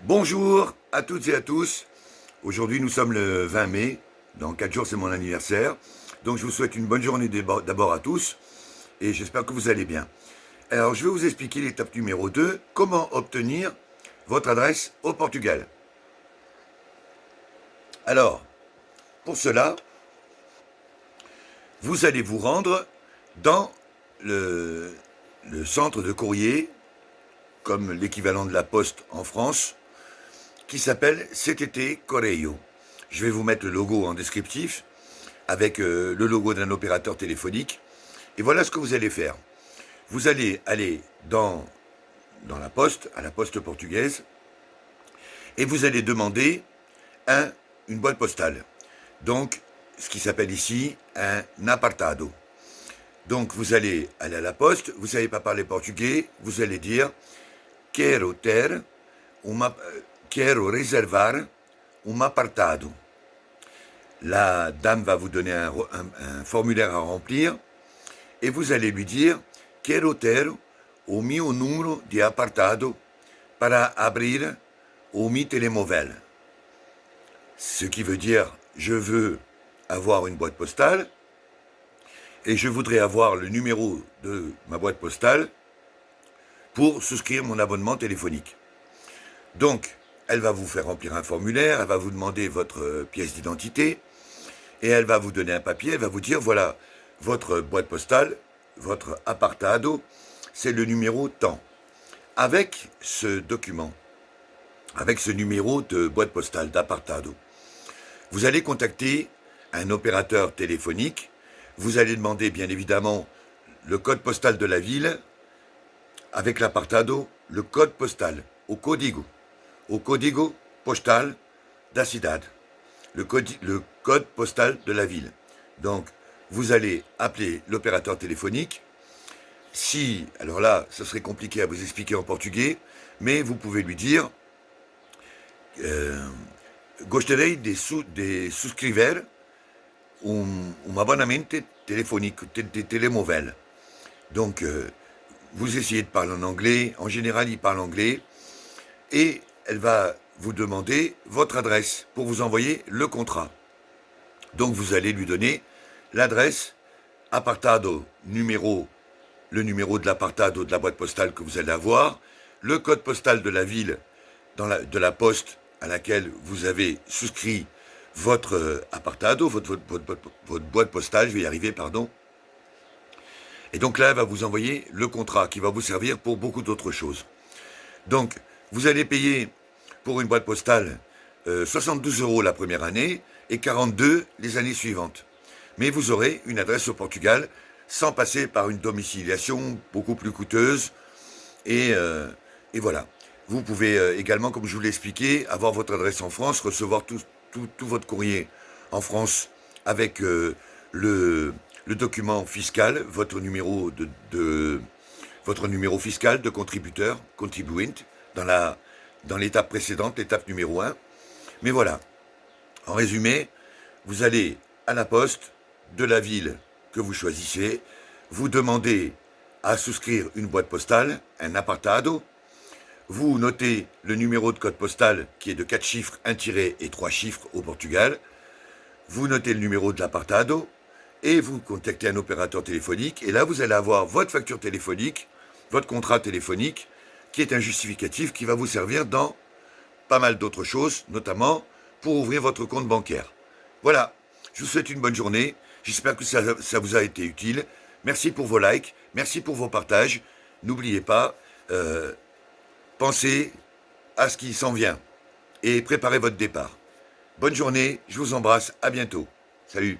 Bonjour à toutes et à tous. Aujourd'hui, nous sommes le 20 mai. Dans 4 jours, c'est mon anniversaire. Donc, je vous souhaite une bonne journée d'abord à tous. Et j'espère que vous allez bien. Alors, je vais vous expliquer l'étape numéro 2. Comment obtenir votre adresse au Portugal. Alors, pour cela, vous allez vous rendre dans le centre de courrier, comme l'équivalent de la poste en France, qui s'appelle CTT Correio. Je vais vous mettre le logo en descriptif, avec le logo d'un opérateur téléphonique. Et voilà ce que vous allez faire. Vous allez aller dans la poste, à la poste portugaise, et vous allez demander une boîte postale. Donc, ce qui s'appelle ici un apartado. Donc, vous allez aller à la poste, vous ne savez pas parler portugais, vous allez dire « Quero ter quero reservar un apartado ». La dame va vous donner un formulaire à remplir et vous allez lui dire « Quero ter o meu número de apartado para abrir o mi telemóvel ». Ce qui veut dire « Je veux avoir une boîte postale et je voudrais avoir le numéro de ma boîte postale pour souscrire mon abonnement téléphonique ». Donc, elle va vous faire remplir un formulaire, elle va vous demander votre pièce d'identité, et elle va vous donner un papier, elle va vous dire, voilà, votre boîte postale, votre apartado, c'est le numéro tant. Avec ce document, avec ce numéro de boîte postale, d'apartado, vous allez contacter un opérateur téléphonique, vous allez demander bien évidemment le code postal de la ville, avec l'apartado, le code postal, au código postal da cidade, le code postal de la ville. Donc, vous allez appeler l'opérateur téléphonique. Si, alors là, ce serait compliqué à vous expliquer en portugais, mais vous pouvez lui dire gostaria de subscrever abonamento téléphonique, de telemóvel. Donc, vous essayez de parler en anglais, en général, il parle anglais, et elle va vous demander votre adresse pour vous envoyer le contrat. Donc vous allez lui donner l'adresse, apartado, le numéro de l'apartado de la boîte postale que vous allez avoir, le code postal de la ville de la poste à laquelle vous avez souscrit votre apartado, votre boîte postale, je vais y arriver, pardon. Et donc là, elle va vous envoyer le contrat qui va vous servir pour beaucoup d'autres choses. Donc, vous allez payer pour une boîte postale 72 € la première année et 42 les années suivantes. Mais vous aurez une adresse au Portugal sans passer par une domiciliation beaucoup plus coûteuse. Et voilà. Vous pouvez également, comme je vous l'ai expliqué, avoir votre adresse en France, recevoir tout votre courrier en France avec le document fiscal, votre numéro votre numéro fiscal de contributeur, contribuint, dans l'étape précédente, l'étape numéro 1. Mais voilà, en résumé, vous allez à la poste de la ville que vous choisissez, vous demandez à souscrire une boîte postale, un apartado, vous notez le numéro de code postal qui est de 4 chiffres, 1 tiret et 3 chiffres au Portugal, vous notez le numéro de l'apartado et vous contactez un opérateur téléphonique et là vous allez avoir votre facture téléphonique, votre contrat téléphonique, qui est un justificatif qui va vous servir dans pas mal d'autres choses, notamment pour ouvrir votre compte bancaire. Voilà, je vous souhaite une bonne journée, j'espère que ça vous a été utile. Merci pour vos likes, merci pour vos partages. N'oubliez pas, pensez à ce qui s'en vient et préparez votre départ. Bonne journée, je vous embrasse, à bientôt. Salut.